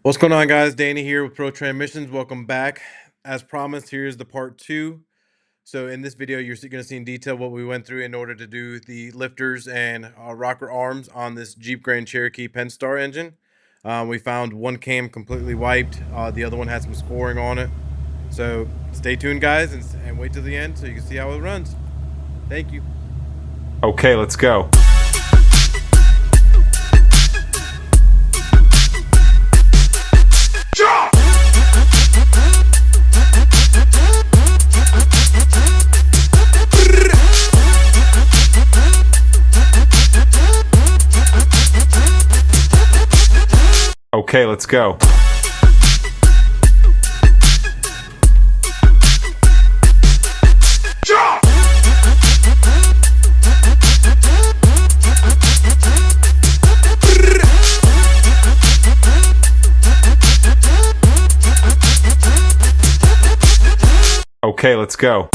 What's going on, guys? Danny here with Pro Transmissions. Welcome back. As promised, here's the part 2. So in this video, you're going to see in detail what we went through in order to do the lifters and rocker arms on this Jeep Grand Cherokee Penastar engine. We found one cam completely wiped. The other one had some scoring on it. So stay tuned, guys, and wait till the end so you can see how it runs. Thank you. Okay, let's go. Okay, let's go. Okay, let's go.